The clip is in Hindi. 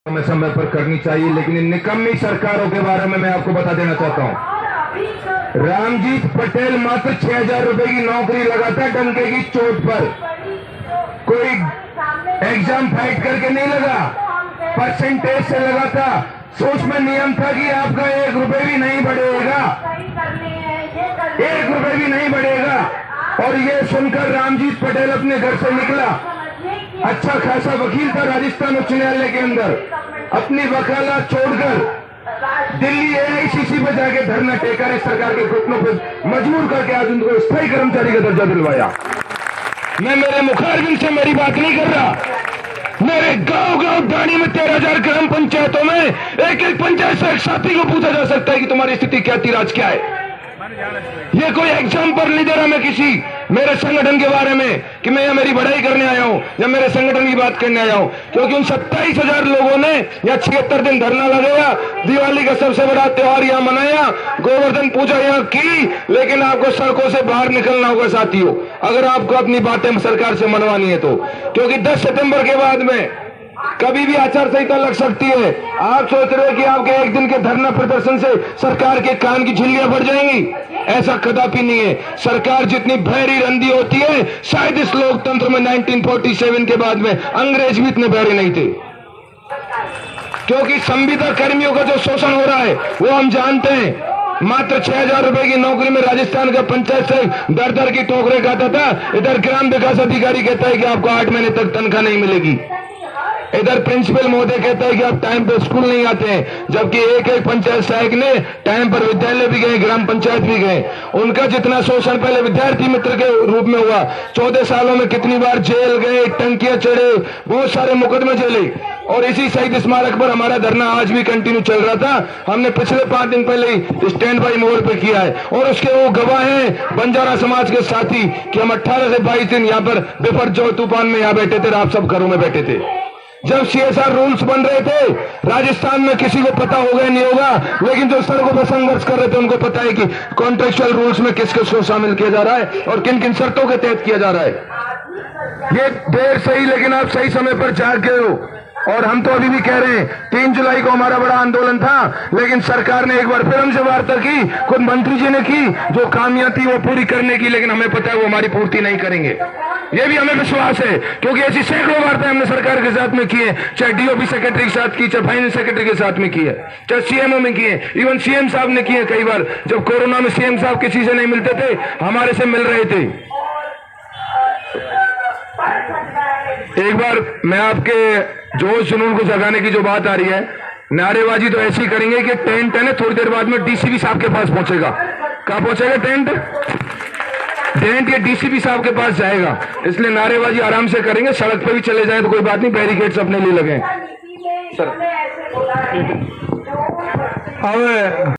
समय पर करनी चाहिए, लेकिन इन निकम्मी सरकारों के बारे में मैं आपको बता देना चाहता हूं। रामजीत पटेल मात्र 6,000 रुपए की नौकरी लगाता डंके की चोट पर। कोई एग्जाम फाइट करके नहीं लगा, परसेंटेज से लगा था। सोच में नियम था कि आपका 1 रुपए भी नहीं बढ़ेगा, 1 रुपए भी नहीं बढ़ेगा। और ये सुनकर रामजीत पटेल अपने घर से निकला। अच्छा खासा वकील था राजस्थान उच्च न्यायालय के अंदर, अपनी वकालत छोड़कर दिल्ली एआईसीसी पे जाके धरना टेका है, सरकार के घुटनों पे मजबूर करके आज उनको स्थायी कर्मचारी का दर्जा दिलवाया। मैं मेरे मुखारबिन से मेरी बात नहीं कर रहा, मेरे गांव दानी में 13,000 ग्राम पंचायतों में एक एक पंचायत से एक साथी को पूछा जा सकता है कि तुम्हारी स्थिति क्या थी, आज क्या है। ये कोई एग्जाम्पल नहीं दे रहा मैं किसी मेरे संगठन के बारे में कि मैं यहाँ मेरी बढ़ाई करने आया हूं या मेरे संगठन की बात करने आया हूं, क्योंकि उन 27,000 लोगों ने या 76 दिन धरना लगाया, दिवाली का सबसे बड़ा त्योहार यहाँ मनाया, गोवर्धन पूजा यहाँ की, लेकिन आपको सड़कों से बाहर निकलना होगा साथियों, अगर आपको अपनी बातें सरकार से मनवानी है तो। क्योंकि 10 सितंबर के बाद में कभी भी आचार संहिता लग सकती है। आप सोच रहे हो कि आपके एक दिन के धरना प्रदर्शन से सरकार के कान की झिल्लियां बढ़ जाएंगी, ऐसा कदापि नहीं है। सरकार जितनी बहरी रंधी होती है, शायद इस लोकतंत्र में 1947 के बाद में अंग्रेज भी इतने बहरे नहीं थे। क्योंकि संविदा कर्मियों का जो शोषण हो रहा है वो हम जानते हैं। मात्र 6,000 रुपए की नौकरी में राजस्थान का पंचायत से दर की टोकरे खाता था, इधर ग्राम विकास अधिकारी कहता है कि आपको 8 महीने तक तनख्वाह नहीं मिलेगी। इधर प्रिंसिपल महोदय कहता है कि आप टाइम पर स्कूल नहीं आते हैं, जबकि एक एक पंचायत सहायक ने टाइम पर विद्यालय भी गए, ग्राम पंचायत भी गए। उनका जितना शोषण पहले विद्यार्थी मित्र के रूप में हुआ, 14 सालों में कितनी बार जेल गए, टंकियां चढ़े, बहुत सारे मुकदमे झेले। और इसी शहीद स्मारक पर हमारा धरना आज भी कंटिन्यू चल रहा था। हमने पिछले 5 दिन पहले ही स्टैंड बाई मोड पे किया है, और उसके वो गवाह हैं बंजारा समाज के साथी कि हम 18 से 22 दिन यहाँ पर बेफर जो तूफान में यहाँ बैठे थे, आप सब घरों में बैठे थे। जब सीएसआर रूल्स बन रहे थे राजस्थान में, किसी को पता होगा नहीं होगा, लेकिन जो सड़कों पर संघर्ष कर रहे थे उनको पता है कि कॉन्ट्रेक्चुअल रूल्स में किस किस को शामिल किया जा रहा है और किन किन शर्तों के तहत किया जा रहा है। ये देर सही, लेकिन आप सही समय पर जाग गए हो। और हम तो अभी भी कह रहे हैं 3 जुलाई को हमारा बड़ा आंदोलन था, लेकिन सरकार ने एक बार फिर हमसे वार्ता की, खुद मंत्री जी ने की, जो खामियां थी वो पूरी करने की, लेकिन हमें पता है वो हमारी पूर्ति नहीं करेंगे। ये भी हमें विश्वास है, क्योंकि ऐसी सैकड़ों वार्ताएं हमने सरकार के साथ में की है, चाहे डीओपी सेक्रेटरी के साथ की, चाहे फाइनेंस सेक्रेटरी के साथ में की है, चाहे सीएमओ में की है, इवन सीएम साहब ने की है। कई बार जब कोरोना में सीएम साहब किसी से नहीं मिलते थे, हमारे से मिल रहे थे। एक बार मैं आपके जोश जुनून को जगाने की जो बात आ रही है, नारेबाजी तो ऐसी करेंगे कि टेंट है ना, थोड़ी देर बाद में डीसीपी साहब के पास पहुंचेगा। कहां पहुंचेगा टेंट? टेंट ये डीसीपी साहब के पास जाएगा। इसलिए नारेबाजी आराम से करेंगे, सड़क पे भी चले जाए तो कोई बात नहीं, बैरिकेड्स अपने लिए लगे सर। अब